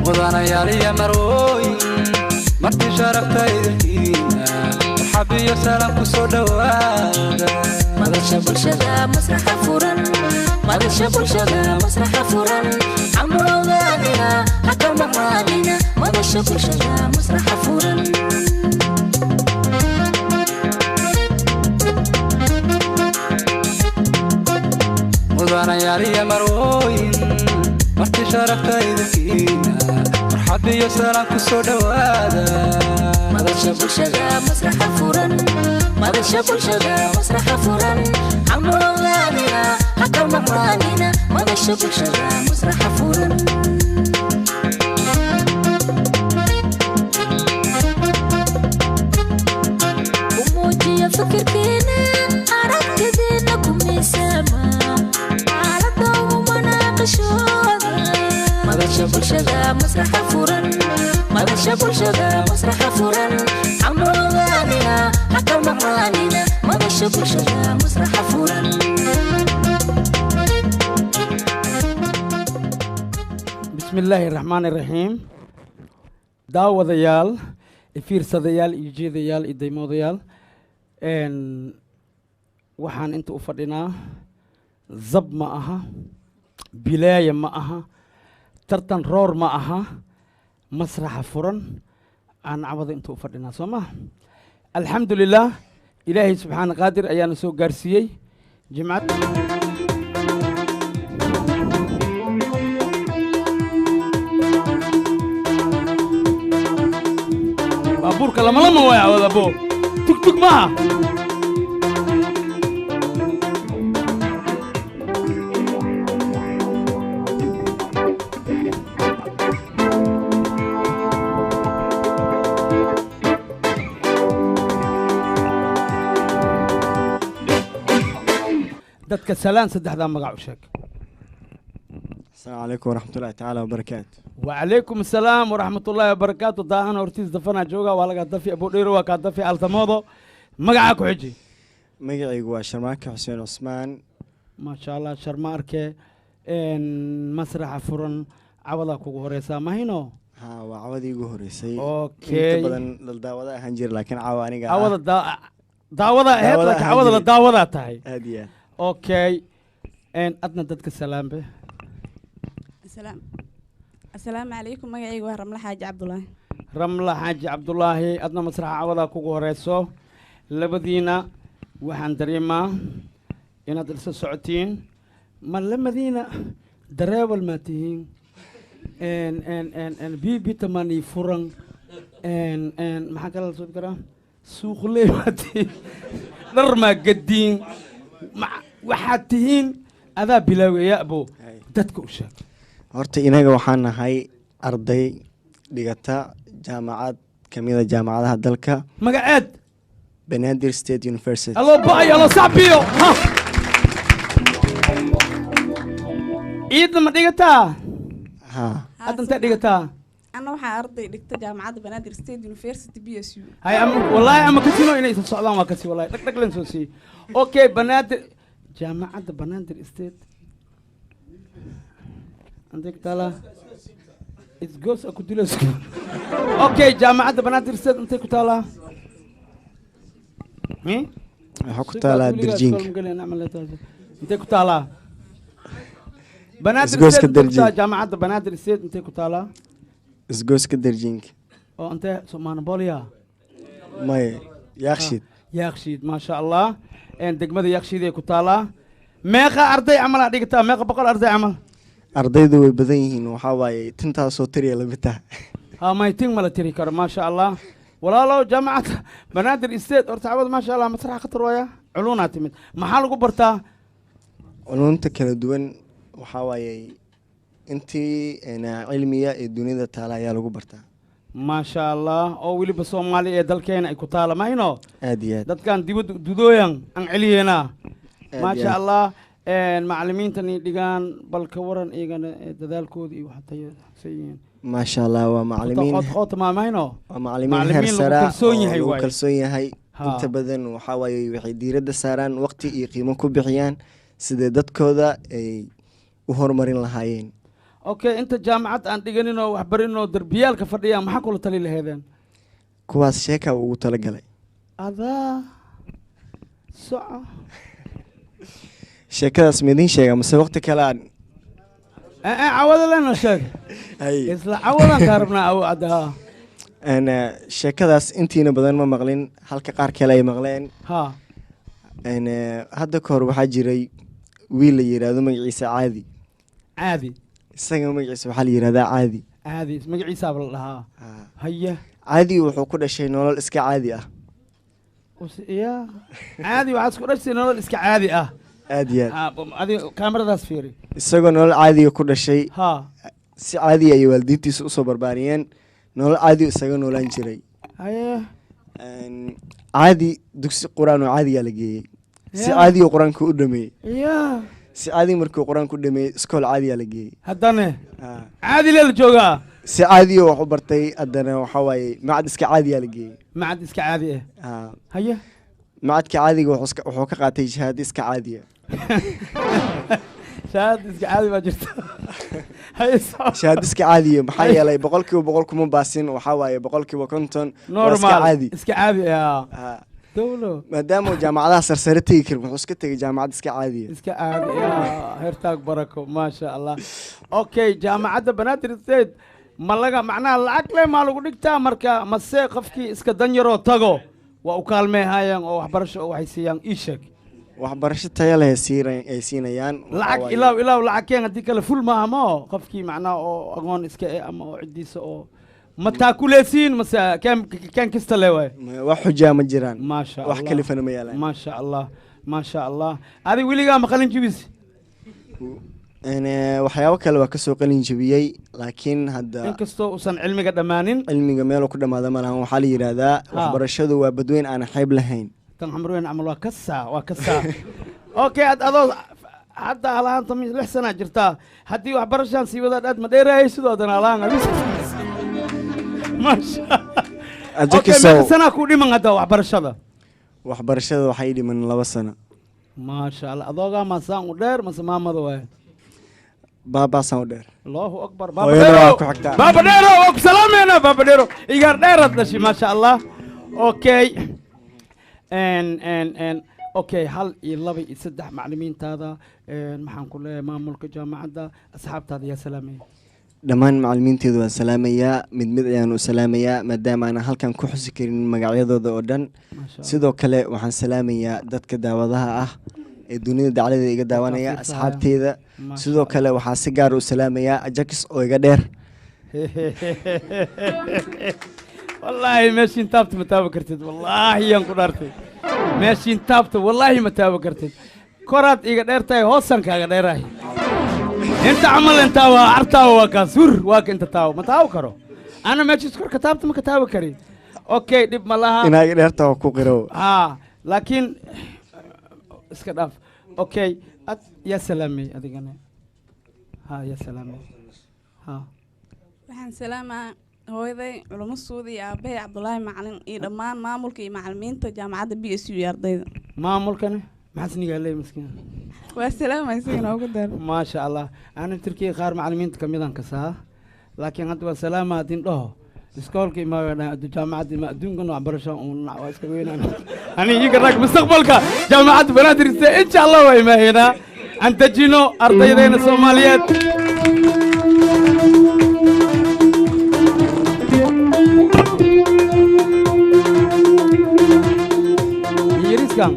mudanayaal iyo marwooyin marti sharafta idinkiina marxabiyo salaam ku soo dhawaada madasha bulshada masraxa furan madasha bulshada masraxa furan amroodana haka maqalina madasha bulshada masraxa furan mudanayaal iyo marwooyin marti sharafta idinkiina marxabiyo salaam ku soo dhawaada madasha bulshada masraxa furan madasha bulshada masraxa furan amroodana haka maqalina madasha bulshada masraxa furan umujiya fikirkeena aragtideena kumiisama madasha bulshada masraxa furan madasha bulshada masraxa furan amroodana haka maqalina madasha bulshada masraxa furan bismillaahi raxmaani raxiim daawadayaal fiirsadayaal iyo jeedayaal iyo daymoodayaal waxaan inta u fadhinaa zab ma aha bilaaya ma aha tartan roor ma aha masraxa furan aan cawada inta u fadhinaa soo maha alxamdu lilah ilaahay subxaana qaadir ayaana soo gaarsiiyey jimcad baabuurka lamalama waaya cawada bo tugtug maaha dadka salaan saddexdaa magac u sheeg السلام عليكم ورحمة الله تعالى وبركاته. وعليكم السلام ورحمة الله وبركاته. داهنا أورتيز دفنا جوجا ولا قد دفي أبو ديرو وقد دفي التموضو مقعك حجي مقعي هو شرماك حسين عثمان. ما شاء الله شرمارك إن مسرح فرن عوضك وهريسا ما هينو ها وعودي جوهريسي. أوكي. بدن للدعوة هنجر لكن عواني قاعد. عوض دعوة هيك لك عوض الدعوة تاعي. هدية. أوكي. إن أدنى دتك السلام به. السلام عليكم مقعي رملة حاج عبد الله رملة حاج عبد الله أدنى مسرح عوضا كوكو هريسو لبدينا وحن دريما إن درس السعودين ما لمدينا دراول ماتين ان بي تماني فرن ان ما حكى الله سبحانه سوق لي ماتين نرما قدين مع وحاتين هذا بلاوي يا أبو دتك وشاك horta inaga waxaan nahay arday dhigata jaamacad kamida jaamacadaha dalka magaceed Banaadir State University. Allo bay allo sabiyo ha iidna ma dhigataa ha hadda dhigataa أنا waxaa arday dhigta jaamacadda Banaadir State University BSU hay am wallahi am kasino inay soo socdaan waa kasi wallahi dhag leen soo si okay Banaadir jaamacadda Banaadir State عندك تلا إتجوز أكو دلوس أوكي جامعة بنات رسالة أنت كتلا مين حكت على درجينك أنت كتلا بنات إتجوز كدرجين جامعة بنات رسالة أنت كتلا إتجوز كدرجينك أو أنت سمان بوليا ما يخشيد يخشيد ما شاء الله إن دقمة يخشيد كتلا ماخا أرضي عمل أديكتا ماخا بقول أرضي عمل ardaydu way badan yihiin waxa waaye tintaas oo tiriya la bitaa ها ما يتم ولا تري كر ما شاء الله ولا لو جامعة بنادر استيد ارتعبد ما شاء الله مسرح خطر ويا علونا تمد محل قبرتا علونta kala duwan waxa waaye intii cilmiya ee dunida taala ayaa lagu bartaa ما شاء الله او ولي بسومالي ee dalkeena ay ku taala ma hino aad iyo aad dadkan dibad dudooyan aan ciliyena ما شاء الله macallimiintani dhigaan bal ka waran iyagana dadaalkooda iyo waxa tayo sayeen ما شاء الله ومعلمين خط ما هينو ومعلمين هرسرا kalsoon yahay inta badan waxa waaye waxay diiradda saaraan waqti iyo qiimo ku bixiyaan sida dadkooda ay u horumarin lahaayeen okay inta jaamacad aan dhiganin oo wax barin oo darbiyaalka fadhiya maxaa kula tali lahaydeen kuwaas sheeka ugu talagalay adaa soco sheekadaas ma idiin sheega mase waqti kale aan cawada lena sheeg hay isla cawadan ka rabnaa adaa sheekadaas intiina badan ma maqlin halka qaar kale ay maqleen ha hadda ka hor waxaa jiray wiil la yiraahdo magaciisa caadi caadi isaga magaciisa waxaa la yiraahdaa caadi caadi magaciisa la dhahaa haya caadi wuxuu ku dhashay nolol iska caadi ah ya caadi waxaad isku dhashay nolol iska caadi ah aad iyo aad adi kaamiradaas fiiri isagoo nolol caadiga ku dhashay ha si caadi ay waalidiintiisa usoo barbaariyeen nolol caadi isaga noolaan jiray haya caadi dugsi quraan oo caadigaa la geeyey si caadiga quraanka u dhameeyey ya si caadi markuu quraanka u dhameeyey iskool caadigaa la geeyey haddana caadi lee la joogaa si caadiga wax u bartay haddana waxaa waaye macad iska caadigaa la geeyey macad iska caadi ah haya macadka caadiga wuxuu ka qaatay shahaado iska caadiya shahaado iska caadi baa jirta shahaado iska caadiya maxaa yeelay 100% kuma baasin waxaa waaye 50% normal caadi iska caadi ah dawlo maadaama jaamacadaha sarsare tegi karin wuxuu iska tegay jaamacad iska caadiya iska caadi heertaag barako maasha allah okay jaamacadda banaadir state ma laga macnaha lacag le maa lagu dhigtaa marka mase qofkii iska danyaroo tago waa u kaalmeehayaan oo waxbarasho oo waxay siiyaan ii sheeg waxbarasho tayo leh ay siinayaan lacag ilaaw lacag keen haddii kale ful maaha ma qofkii macnaha oo aqoon iska ama oo ciddiisa oo ma taakuleysiin mase keen kasta le waay wax xujaa ma jiraan maasha allah wax kalifana ma yaalaan maasha allah adi weligaa ma qalin jibis waxyaabo kale waa kasoo qalin jabiyey laakiin hadda inkastoo uusan cilmiga dhammaanin cilmiga meeluu ku dhammaada ma lahan waxaa la yidhaahdaa waxbarashadu waa badweyn aan xeeb lahayn tan xamrweyn camal waa kasaa okay adoo hadda alahaanta 6 sana jirtaa haddii waxbarashaan sii wadaad aad ma dheeraayay sidoo haddana alahaan maasha sanaa ku dhiman hadda waxbarashada waxay dhiman 2 sano maasha allah adoogaa masaan u dheer mase maamada waay baabasaan u dheer allahu akbar baaba dheero waa ku salaameena baaba dheero igaar dheeraad dhashay maasha allah okay okay 1 iyo 2 iyo 3 macallimiintaada maxaan ku leeyahay maamulka jaamacadda asxaabtaada yaa salaamaya dhammaan macallimiinteedu waan salaamayaa mid ayaan u salaamayaa maadaama aan halkan ku xusi karin magacyadooda oo dhan sidoo kale waxaan salaamayaa dadka daawadaha ah ee dunida dacladeeda iga daawanaya asxaabteeda sidoo kale waxaa si gaar u salaamayaa ajax oo iga dheer wallaahi meeshiin taabta ma taaban kartid wallaahi yaan ku dhaartay meeshiin taabta wallaahi ma taaban kartid koraad iga dheertahay hoosaan kaaga dheerahay inta camal intaa waa artaawa waa kaas waa ka inta taawo ma taawo karo ana meeshiis korka taabta ma ka taawo karin okay dhib ma laha inaa iga dheertaa ku qiro laakiin iska dhaaf okay yaa salaamay adigana yaa salaamay waxaan salaamaa hooyaday culumo suudi iyo aabahay cabdulaahi macalin iyo dhammaan maamulka iyo macallimiinta jaamacadda BSU iyo ardayda maamulkana maxaa snigaa leey miskiin waa salaamay sigana ugu dar maasha allah ana turkiga qaar macallimiinta kamidaan kasaa laakiin hadda waa salaama hadin dhaho iskoolka imaadaan jaamacadda ma adduunkan waxbarasho waa iska weynaan ani iyaga rag mustaqbalka jaamacadda banaadir insha allah waa imaaheenaa aan dejino ardaydeena soomaaliyeed يريسكم